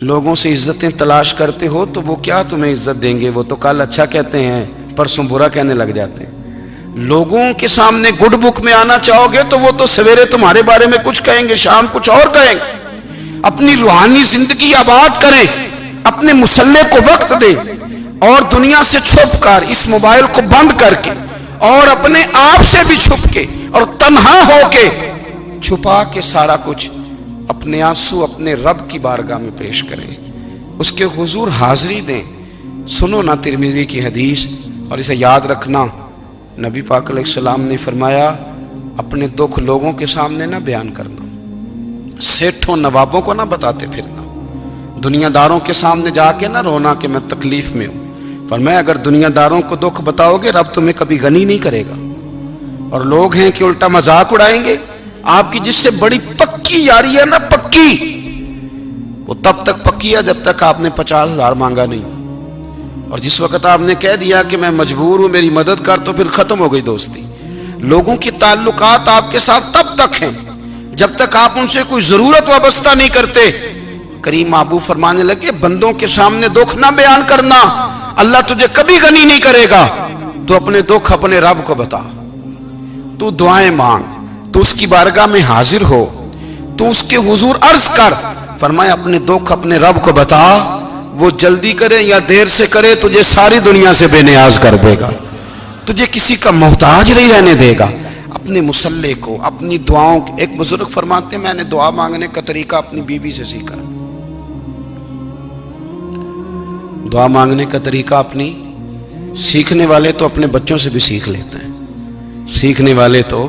لوگوں سے عزتیں تلاش کرتے ہو تو وہ کیا تمہیں عزت دیں گے؟ وہ تو کل اچھا کہتے ہیں، پرسوں برا کہنے لگ جاتے ہیں۔ لوگوں کے سامنے گڈ بک میں آنا چاہو گے تو وہ تو سویرے تمہارے بارے میں کچھ کہیں گے، شام کچھ اور کہیں گے۔ اپنی روحانی زندگی آباد کریں، اپنے مسلح کو وقت دیں، اور دنیا سے چھپ کر، اس موبائل کو بند کر کے، اور اپنے آپ سے بھی چھپ کے اور تنہا ہو کے، چھپا کے سارا کچھ اپنے آنسو اپنے رب کی بارگاہ میں پیش کریں، اس کے حضور حاضری دیں۔ سنو نا ترمذی کی حدیث، اور اسے یاد رکھنا، نبی پاک علیہ السلام نے فرمایا اپنے دکھ لوگوں کے سامنے نہ بیان کرنا، سیٹھوں نوابوں کو نہ بتاتے پھرنا، دنیا داروں کے سامنے جا کے نہ رونا کہ میں تکلیف میں ہوں۔ فرمایا اگر دنیا داروں کو دکھ بتاؤ گے رب تمہیں کبھی غنی نہیں کرے گا، اور لوگ ہیں کہ الٹا مذاق اڑائیں گے۔ آپ کی جس سے بڑی پکی یاری ہے نا، پکی، وہ تب تک پکی ہے جب تک آپ نے 50,000 مانگا نہیں، اور جس وقت آپ نے کہہ دیا کہ میں مجبور ہوں میری مدد کر، تو پھر ختم ہو گئی دوستی۔ لوگوں کی تعلقات آپ کے ساتھ تب تک ہیں جب تک آپ ان سے کوئی ضرورت وابستہ نہیں کرتے۔ کریم محبوب فرمانے لگے بندوں کے سامنے دکھ نہ بیان کرنا، اللہ تجھے کبھی غنی نہیں کرے گا۔ تو اپنے دکھ اپنے رب کو بتا، تو دعائیں مانگ، تو اس کی بارگاہ میں حاضر ہو، تو اس کے حضور عرض کر۔ فرمایا اپنے دکھ اپنے رب کو بتا، وہ جلدی کرے یا دیر سے کرے تجھے ساری دنیا سے بے نیاز کر دے گا، تجھے کسی کا محتاج نہیں رہنے دے گا۔ اپنے مسلح کو، اپنی دعاؤں، ایک بزرگ فرماتے ہیں میں نے دعا مانگنے کا طریقہ اپنی بیوی سے سیکھا، دعا مانگنے کا طریقہ اپنی، سیکھنے والے تو اپنے بچوں سے بھی سیکھ لیتے ہیں، سیکھنے والے تو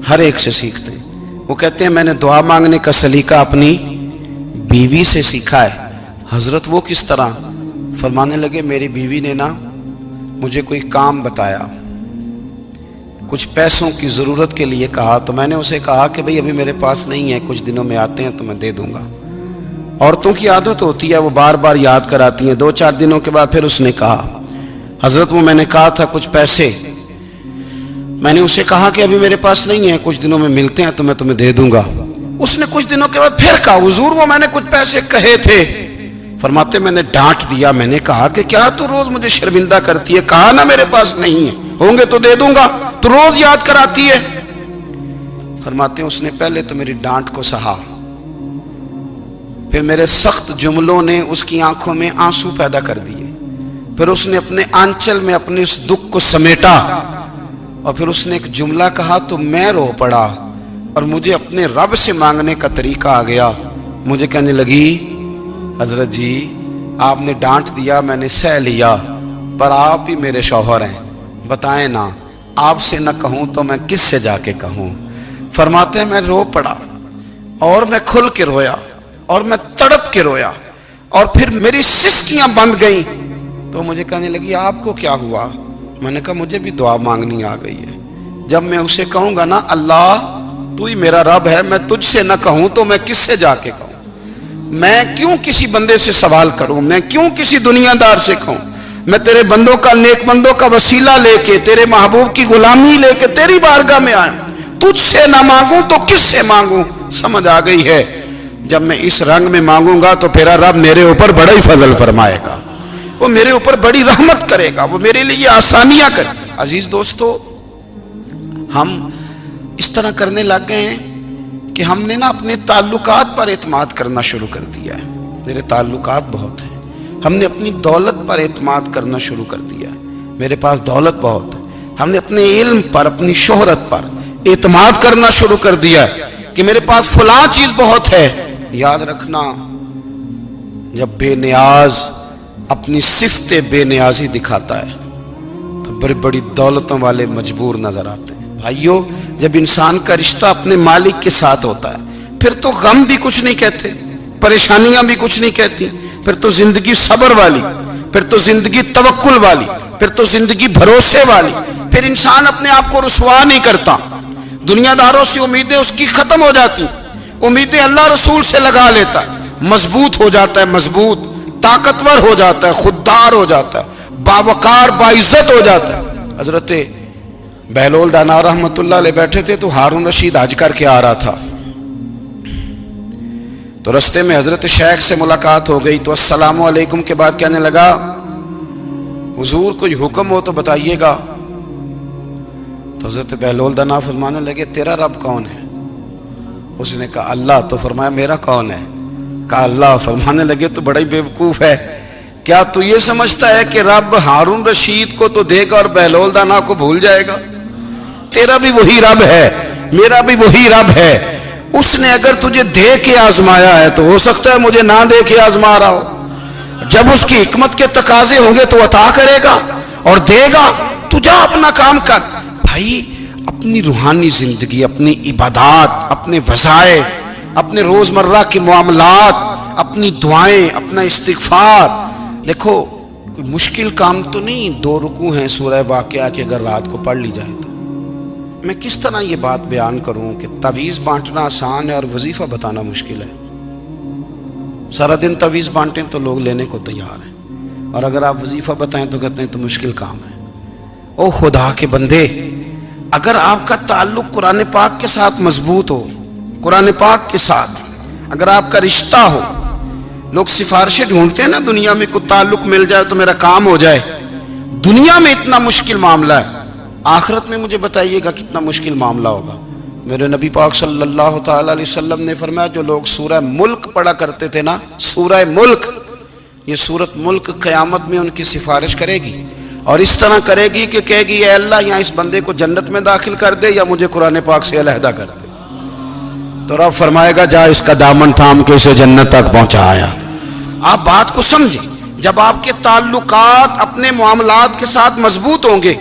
ہر ایک سے سیکھتے ہیں۔ وہ کہتے ہیں میں نے دعا مانگنے کا سلیقہ اپنی بیوی سے سیکھا ہے۔ حضرت وہ کس طرح؟ فرمانے لگے میری بیوی نے نا مجھے کوئی کام بتایا، کچھ پیسوں کی ضرورت کے لیے کہا، تو میں نے اسے کہا کہ بھئی ابھی میرے پاس نہیں ہے، کچھ دنوں میں آتے ہیں تو میں دے دوں گا۔ عورتوں کی عادت ہوتی ہے وہ بار بار یاد کراتی ہیں، 2-4 دنوں کے بعد پھر اس نے کہا حضرت وہ میں نے کہا تھا کچھ پیسے، میں نے اسے کہا کہ ابھی میرے پاس نہیں ہے، کچھ دنوں میں ملتے ہیں تو میں تمہیں دے دوں گا۔ اس نے کچھ دنوں کے بعد پھر کہا حضور وہ میں نے کچھ پیسے کہے تھے۔ فرماتے میں نے ڈانٹ دیا، میں نے کہا کہ کیا تو روز مجھے شرمندہ کرتی ہے، کہا نا میرے پاس نہیں ہے، ہوں گے تو دے دوں گا، تو روز یاد کراتی ہے۔ فرماتے ہیں اس نے پہلے تو میری ڈانٹ کو سہا، پھر میرے سخت جملوں نے اس کی آنکھوں میں آنسو پیدا کر دیے، پھر اس نے اپنے آنچل میں اپنے اس دکھ کو سمیٹا، اور پھر اس نے ایک جملہ کہا تو میں رو پڑا، اور مجھے اپنے رب سے مانگنے کا طریقہ آ گیا۔ مجھے کہنے لگی حضرت جی آپ نے ڈانٹ دیا، میں نے سہ لیا، پر آپ ہی میرے شوہر ہیں، بتائیں نا آپ سے نہ کہوں تو میں کس سے جا کے کہوں۔ فرماتے ہیں میں رو پڑا، اور میں کھل کے رویا، اور میں تڑپ کے رویا، اور پھر میری سسکیاں بند گئیں۔ تو مجھے کہنے لگی آپ کو کیا ہوا؟ میں نے کہا مجھے بھی دعا مانگنی آ گئی ہے، جب میں اسے کہوں گا نا اللہ تو ہی میرا رب ہے، میں تجھ سے نہ کہوں تو میں کس سے جا کے کہوں؟ میں کیوں کسی بندے سے سوال کروں؟ میں کیوں کسی دنیا دار سے کہوں؟ میں تیرے بندوں کا، نیک بندوں کا وسیلہ لے کے، تیرے محبوب کی غلامی لے کے تیری بارگاہ میں آیا، تجھ سے نہ مانگوں تو کس سے مانگوں؟ سمجھ آ گئی ہے؟ جب میں اس رنگ میں مانگوں گا تو پھر رب میرے اوپر بڑا ہی فضل فرمائے گا، وہ میرے اوپر بڑی رحمت کرے گا، وہ میرے لیے آسانیاں کرے گا۔ عزیز دوستو، ہم اس طرح کرنے لگ گئے ہیں کہ ہم نے نا اپنے تعلقات پر اعتماد کرنا شروع کر دیا ہے۔ میرے تعلقات بہت ہیں، ہم نے اپنی دولت پر اعتماد کرنا شروع کر دیا ہے، میرے پاس دولت بہت ہے۔ ہم نے اپنے علم پر، اپنی شہرت پر اعتماد کرنا شروع کر دیا ہے کہ میرے پاس فلاں چیز بہت ہے۔ یاد رکھنا جب بے نیاز اپنی صفت بے نیازی دکھاتا ہے تو بڑی بڑی دولتوں والے مجبور نظر آتے ہیں۔ بھائیو جب انسان کا رشتہ اپنے مالک کے ساتھ ہوتا ہے پھر تو غم بھی کچھ نہیں کہتے، پریشانیاں بھی کچھ نہیں کہتی، پھر تو زندگی صبر والی، پھر تو زندگی توکل والی، پھر تو زندگی بھروسے والی، پھر انسان اپنے آپ کو رسوا نہیں کرتا، دنیا داروں سے امیدیں اس کی ختم ہو جاتی، امیدیں اللہ رسول سے لگا لیتا ہے، مضبوط ہو جاتا ہے، مضبوط، طاقتور ہو جاتا ہے، خوددار ہو جاتا ہے، باوقار باعزت ہو جاتا ہے۔ حضرت بہلول دانا رحمت اللہ علیہ بیٹھے تھے تو ہارون رشید حج کر کے آ رہا تھا، تو رستے میں حضرت شیخ سے ملاقات ہو گئی، تو السلام علیکم کے بعد کہنے لگا حضور کوئی حکم ہو تو بتائیے گا۔ تو حضرت بہلول دانا فرمانے لگے تیرا رب کون ہے؟ اس نے کہا اللہ۔ تو فرمایا میرا کون ہے؟ کہا اللہ۔ فرمانے لگے تو بڑا ہی بیوقوف ہے، کیا تو یہ سمجھتا ہے کہ رب ہارون رشید کو تو دے گا اور بہلول دانا کو بھول جائے گا؟ تیرا بھی وہی رب ہے، میرا بھی وہی رب ہے۔ اس نے اگر تجھے دے کے آزمایا ہے تو ہو سکتا ہے مجھے نہ دے کے آزما رہا ہو۔ جب اس کی حکمت کے تقاضے ہوں گے تو عطا کرے گا اور دے گا۔ تو جا اپنا کام کر۔ بھائی اپنی روحانی زندگی، اپنی عبادات، اپنے وظائف، اپنے روزمرہ کے معاملات، اپنی دعائیں، اپنا استغفار، دیکھو کوئی مشکل کام تو نہیں 2 رکوع ہیں سورہ واقعہ کہ اگر رات کو پڑھ لی جائے تو۔ میں کس طرح یہ بات بیان کروں کہ تعویذ بانٹنا آسان ہے اور وظیفہ بتانا مشکل ہے۔ سارا دن تعویذ بانٹیں تو لوگ لینے کو تیار ہیں، اور اگر آپ وظیفہ بتائیں تو کہتے ہیں تو مشکل کام ہے۔ او خدا کے بندے، اگر آپ کا تعلق قرآن پاک کے ساتھ مضبوط ہو، قرآن پاک کے ساتھ اگر آپ کا رشتہ ہو، لوگ سفارشیں ڈھونڈتے ہیں نا دنیا میں، کوئی تعلق مل جائے تو میرا کام ہو جائے۔ دنیا میں اتنا مشکل معاملہ ہے، آخرت میں مجھے بتائیے گا کتنا مشکل معاملہ ہوگا۔ میرے نبی پاک صلی اللہ تعالی علیہ وسلم نے فرمایا جو لوگ سورہ ملک پڑھا کرتے تھے نا، سورہ ملک، یہ سورت ملک قیامت میں ان کی سفارش کرے گی، اور اس طرح کرے گی کہ کہے گی اے اللہ یہاں اس بندے کو جنت میں داخل کر دے یا مجھے قرآن پاک سے علیحدہ کر دے۔ تو رب فرمائے گا جا اس کا دامن تھام کے اسے جنت تک پہنچایا۔ آپ بات کو سمجھیں، جب آپ کے تعلقات اپنے معاملات کے ساتھ مضبوط ہوں گے،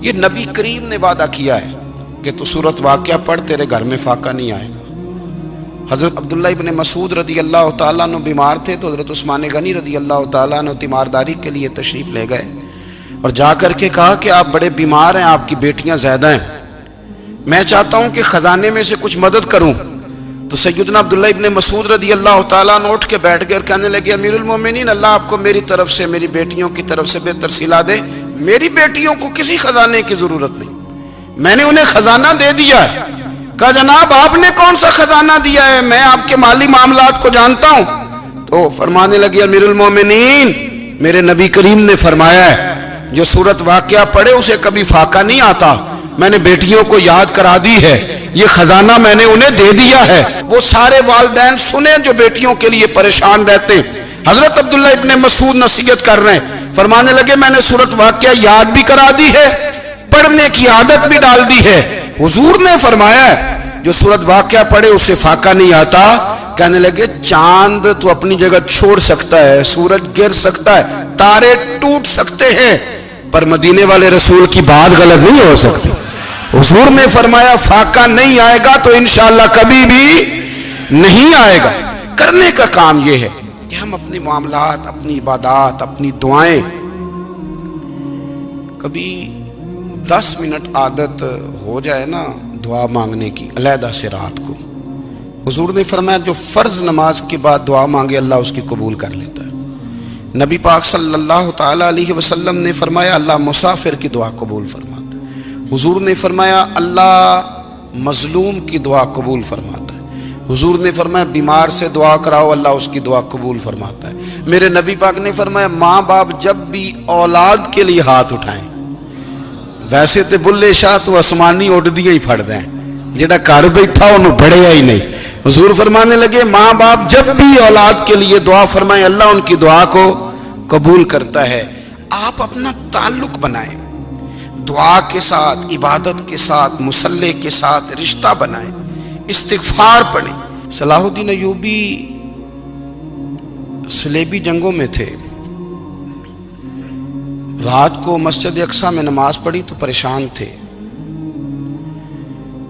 یہ نبی کریم نے وعدہ کیا ہے کہ تو سورت واقعہ پڑھ تیرے گھر میں فاقہ نہیں آئے گا۔ حضرت عبداللہ ابن مسعود رضی اللہ تعالیٰ عنہ بیمار تھے تو حضرت عثمان غنی رضی اللہ تعالیٰ عنہ تیمارداری کے لیے تشریف لے گئے اور جا کر کے کہا کہ آپ بڑے بیمار ہیں، آپ کی بیٹیاں زیادہ ہیں، میں چاہتا ہوں کہ خزانے میں سے کچھ مدد کروں۔ تو سیدنا عبداللہ ابن مسعود رضی اللہ تعالیٰ عنہ اٹھ کے بیٹھ گئے اور کہنے لگے امیر المومنین، اللہ آپ کو میری طرف سے، میری بیٹیوں کی طرف سے بہتر صلہ دے، میری بیٹیوں کو کسی خزانے کی ضرورت نہیں، میں نے انہیں خزانہ دے دیا ہے۔ کہا جناب آپ نے کون سا خزانہ دیا ہے، میں آپ کے مالی معاملات کو جانتا ہوں۔ تو فرمانے لگے امیر المومنین، میرے نبی کریم نے فرمایا ہے جو سورت واقعہ پڑھے اسے کبھی فاقہ نہیں آتا، میں نے بیٹیوں کو یاد کرا دی ہے، یہ خزانہ میں نے انہیں دے دیا ہے۔ وہ سارے والدین سنیں جو بیٹیوں کے لیے پریشان رہتے ہیں۔ حضرت عبداللہ ابن مسعود نصیحت کر رہے ہیں، فرمانے لگے میں نے سورت واقعہ یاد بھی کرا دی ہے، پڑھنے کی عادت بھی ڈال دی ہے۔ حضور نے فرمایا ہے جو سورت واقعہ پڑھے اسے فاقہ نہیں آتا۔ کہنے لگے چاند تو اپنی جگہ چھوڑ سکتا ہے، سورج گر سکتا ہے، تارے ٹوٹ سکتے ہیں، پر مدینے والے رسول کی بات غلط نہیں ہو سکتی۔ حضور نے فرمایا فاقہ نہیں آئے گا تو انشاءاللہ کبھی بھی نہیں آئے گا۔ کرنے کا کام یہ ہے کہ ہم اپنے معاملات، اپنی عبادات، اپنی دعائیں، کبھی 10 منٹ عادت ہو جائے نا دعا مانگنے کی علیحدہ سے رات کو۔ حضور نے فرمایا جو فرض نماز کے بعد دعا مانگے اللہ اس کی قبول کر لیتا ہے۔ نبی پاک صلی اللہ تعالی علیہ وسلم نے فرمایا اللہ مسافر کی دعا قبول فرماتا ہے۔ حضور نے فرمایا اللہ مظلوم کی دعا قبول فرماتا ہے۔ حضور نے فرمایا بیمار سے دعا کراؤ اللہ اس کی دعا قبول فرماتا ہے۔ میرے نبی پاک نے فرمایا ماں باپ جب بھی اولاد کے لیے ہاتھ اٹھائیں، ویسے تے بلے شاہ تو آسمانی اڈ دیا ہی پھڑ دیں، جڑا گھر بیٹھا انہوں بڑھیا ہی نہیں۔ حضور فرمانے لگے ماں باپ جب بھی اولاد کے لیے دعا فرمائیں اللہ ان کی دعا کو قبول کرتا ہے۔ آپ اپنا تعلق بنائیں، دعا کے ساتھ، عبادت کے ساتھ، مصلی کے ساتھ رشتہ بنائیں، استغفار پڑھیں۔ صلاح الدین ایوبی صلیبی جنگوں میں تھے، رات کو مسجد اقصیٰ میں نماز پڑھی تو پریشان تھے۔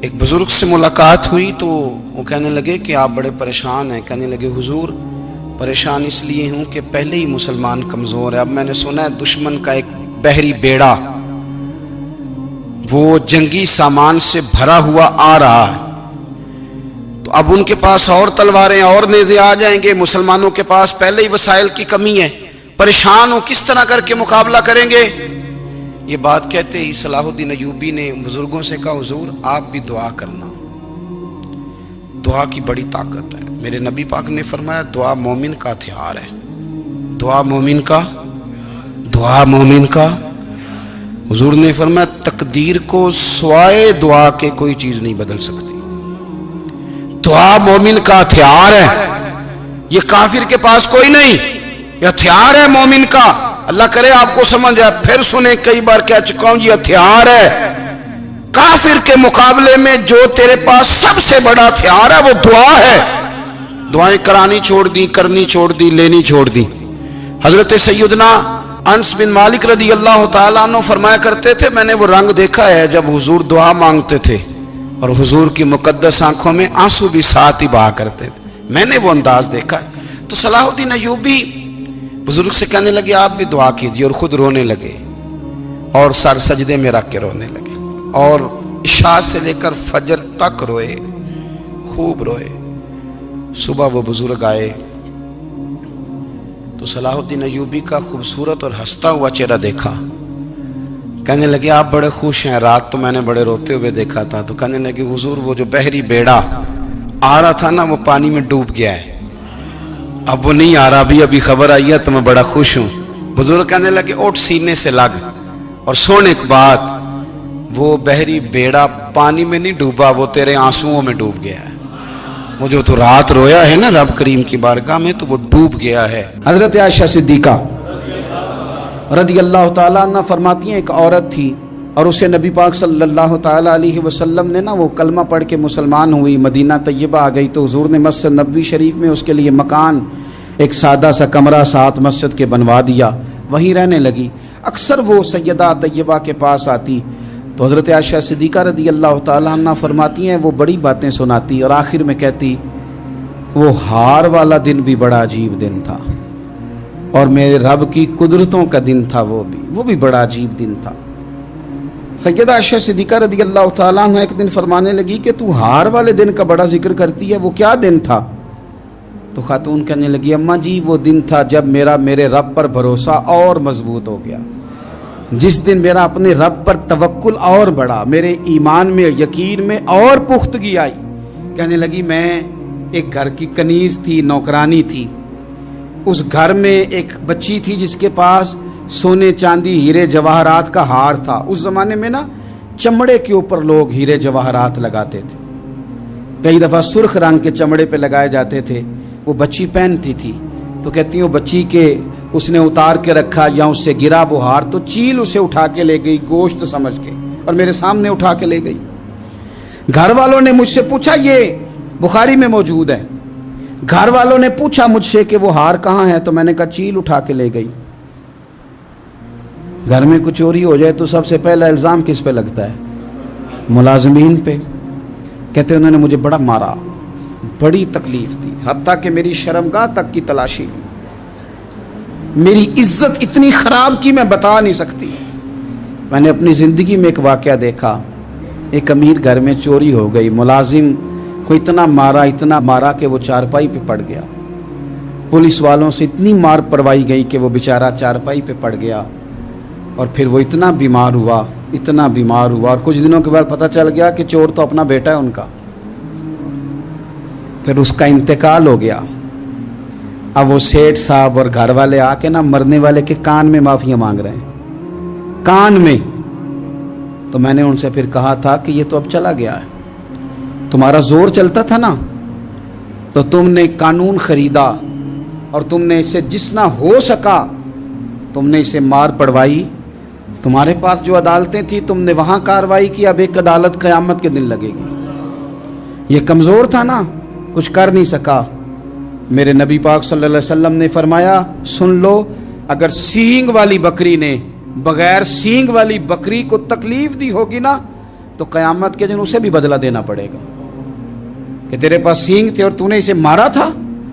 ایک بزرگ سے ملاقات ہوئی تو وہ کہنے لگے کہ آپ بڑے پریشان ہیں۔ کہنے لگے حضور پریشان اس لیے ہوں کہ پہلے ہی مسلمان کمزور ہے، اب میں نے سنا ہے دشمن کا ایک بحری بیڑا وہ جنگی سامان سے بھرا ہوا آ رہا ہے، تو اب ان کے پاس اور تلواریں اور نیزے آ جائیں گے، مسلمانوں کے پاس پہلے ہی وسائل کی کمی ہے، پریشان ہو کس طرح کر کے مقابلہ کریں گے۔ یہ بات کہتے ہی صلاح الدین ایوبی نے بزرگوں سے کہا حضور آپ بھی دعا کرنا، دعا کی بڑی طاقت ہے، میرے نبی پاک نے فرمایا دعا مومن کا ہتھیار ہے، دعا مومن کا، دعا مومن کا۔ حضور نے فرمایا تقدیر کو سوائے دعا کے کوئی چیز نہیں بدل سکتی۔ دعا مومن کا ہتھیار ہے، یہ کافر کے پاس کوئی نہیں، یہ ہتھیار ہے مومن کا۔ اللہ کرے آپ کو سمجھ آئے، پھر سنیں، کئی بار کہہ چکا ہوں یہ ہتھیار ہے۔ کافر کے مقابلے میں جو تیرے پاس سب سے بڑا ہتھیار ہے وہ دعا ہے۔ دعائیں کرانی چھوڑ دی، کرنی چھوڑ دی، لینی چھوڑ دی۔ حضرت سیدنا انس بن مالک رضی اللہ تعالیٰ عنہ فرمایا کرتے تھے، میں نے وہ رنگ دیکھا ہے جب حضور دعا مانگتے تھے اور حضور کی مقدس آنکھوں میں آنسو بھی ساتھ ہی بہا کرتے تھے، میں نے وہ انداز دیکھا ہے۔ تو صلاح الدین ایوبی بزرگ سے کہنے لگے آپ بھی دعا کیجئے، اور خود رونے لگے اور سر سجدے میں رکھ کے رونے لگے، اور عشاء سے لے کر فجر تک روئے، خوب روئے۔ صبح وہ بزرگ آئے تو صلاح الدین ایوبی کا خوبصورت اور ہنستا ہوا چہرہ دیکھا، کہنے لگے آپ بڑے خوش ہیں، رات تو میں نے بڑے روتے ہوئے دیکھا تھا۔ تو کہنے لگے حضور وہ جو بحری بیڑا آ رہا تھا نا وہ پانی میں ڈوب گیا ہے، اب وہ نہیں آ رہا، ابھی خبر آئی ہے تو میں بڑا خوش ہوں۔ بزرگ کہنے لگے اٹھ سینے سے لگ اور سن ایک بات، وہ بحری بیڑا پانی میں نہیں ڈوبا، وہ تیرے آنسوؤں میں ڈوب گیا ہے۔ وہ جو تو رات رویا ہے نا رب کریم کی بارگاہ میں تو وہ ڈوب گیا ہے۔ حضرت عائشہ صدیقہ رضی اللہ تعالیٰ عنہ فرماتی ہیں ایک عورت تھی اور اسے نبی پاک صلی اللہ تعالیٰ علیہ وسلم نے نا وہ کلمہ پڑھ کے مسلمان ہوئی، مدینہ طیبہ آ گئی تو حضور نے مسجد نبوی شریف میں اس کے لیے مکان، ایک سادہ سا کمرہ ساتھ مسجد کے بنوا دیا، وہیں رہنے لگی۔ اکثر وہ سیدہ طیبہ کے پاس آتی تو حضرت عائشہ صدیقہ رضی اللہ تعالیٰ عنہ فرماتی ہیں وہ بڑی باتیں سناتی اور آخر میں کہتی وہ ہار والا دن بھی بڑا عجیب دن تھا اور میرے رب کی قدرتوں کا دن تھا، وہ بھی بڑا عجیب دن تھا۔ سیدہ عائشہ صدیقہ رضی اللہ تعالیٰ عنہ ایک دن فرمانے لگی کہ تو ہار والے دن کا بڑا ذکر کرتی ہے، وہ کیا دن تھا؟ تو خاتون کہنے لگی اماں جی وہ دن تھا جب میرے رب پر بھروسہ اور مضبوط ہو گیا، جس دن میرا اپنے رب پر توکل اور بڑھا، میرے ایمان میں یقین میں اور پختگی آئی۔ کہنے لگی میں ایک گھر کی کنیز تھی، نوکرانی تھی، اس گھر میں ایک بچی تھی جس کے پاس سونے چاندی ہیرے جواہرات کا ہار تھا۔ اس زمانے میں نا چمڑے کے اوپر لوگ ہیرے جواہرات لگاتے تھے، کئی دفعہ سرخ رنگ کے چمڑے پہ لگائے جاتے تھے، وہ بچی پہنتی تھی تو کہتی ہیں وہ بچی کے اس نے اتار کے رکھا یا اس سے گرا وہ ہار تو چیل اسے اٹھا کے لے گئی گوشت سمجھ کے اور میرے سامنے اٹھا کے لے گئی۔ گھر والوں نے مجھ سے پوچھا، یہ بخاری میں موجود ہے، گھر والوں نے پوچھا مجھ سے کہ وہ ہار کہاں ہے تو میں نے کہا چیل اٹھا کے لے گئی۔ گھر میں کچھ چوری ہو جائے تو سب سے پہلا الزام کس پہ لگتا ہے؟ ملازمین پہ۔ کہتے انہوں نے مجھے بڑا مارا، بڑی تکلیف تھی، حتیٰ کہ میری شرمگاہ تک کی تلاشی لی، میری عزت اتنی خراب کی میں بتا نہیں سکتی۔ میں نے اپنی زندگی میں ایک واقعہ دیکھا، ایک امیر گھر میں چوری ہو گئی، ملازم کو اتنا مارا کہ وہ چارپائی پہ پڑ گیا، پولیس والوں سے اتنی مار پروائی گئی کہ وہ بیچارہ چارپائی پہ پڑ گیا، اور پھر وہ اتنا بیمار ہوا اور کچھ دنوں کے بعد پتہ چل گیا کہ چور تو اپنا بیٹا ہے ان کا، پھر اس کا انتقال ہو گیا۔ اب وہ سیٹھ صاحب اور گھر والے آ کے نا مرنے والے کے کان میں معافیاں مانگ رہے ہیں، کان میں۔ تو میں نے ان سے پھر کہا تھا کہ یہ تو اب چلا گیا ہے، تمہارا زور چلتا تھا نا تو تم نے قانون خریدا اور تم نے اسے جتنا ہو سکا تم نے اسے مار پڑوائی، تمہارے پاس جو عدالتیں تھیں تم نے وہاں کارروائی کی، اب ایک عدالت قیامت کے دن لگے گی۔ یہ کمزور تھا نا، کچھ کر نہیں سکا۔ میرے نبی پاک صلی اللہ علیہ وسلم نے فرمایا سن لو، اگر سینگ والی بکری نے بغیر سینگ والی بکری کو تکلیف دی ہوگی نا تو قیامت کے دن اسے بھی بدلہ دینا پڑے گا کہ تیرے پاس سینگ تھے اور تو نے اسے مارا تھا۔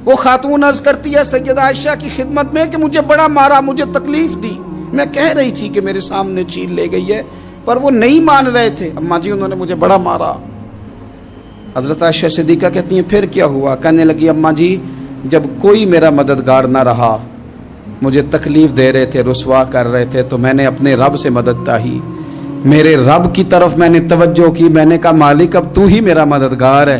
وہ خاتون عرض کرتی ہے سیدہ عائشہ کی خدمت میں کہ مجھے بڑا مارا، مجھے تکلیف دی، میں کہہ رہی تھی کہ میرے سامنے چیل لے گئی ہے پر وہ نہیں مان رہے تھے، اماں جی انہوں نے مجھے بڑا مارا۔ حضرت عائشہ صدیقہ کہتی ہیں پھر کیا ہوا؟ کہنے لگی اماں جی جب کوئی میرا مددگار نہ رہا، مجھے تکلیف دے رہے تھے، رسوا کر رہے تھے، تو میں نے اپنے رب سے مدد چاہی، میرے رب کی طرف میں نے توجہ کی، میں نے کہا مالک اب تو ہی میرا مددگار ہے،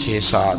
6-7,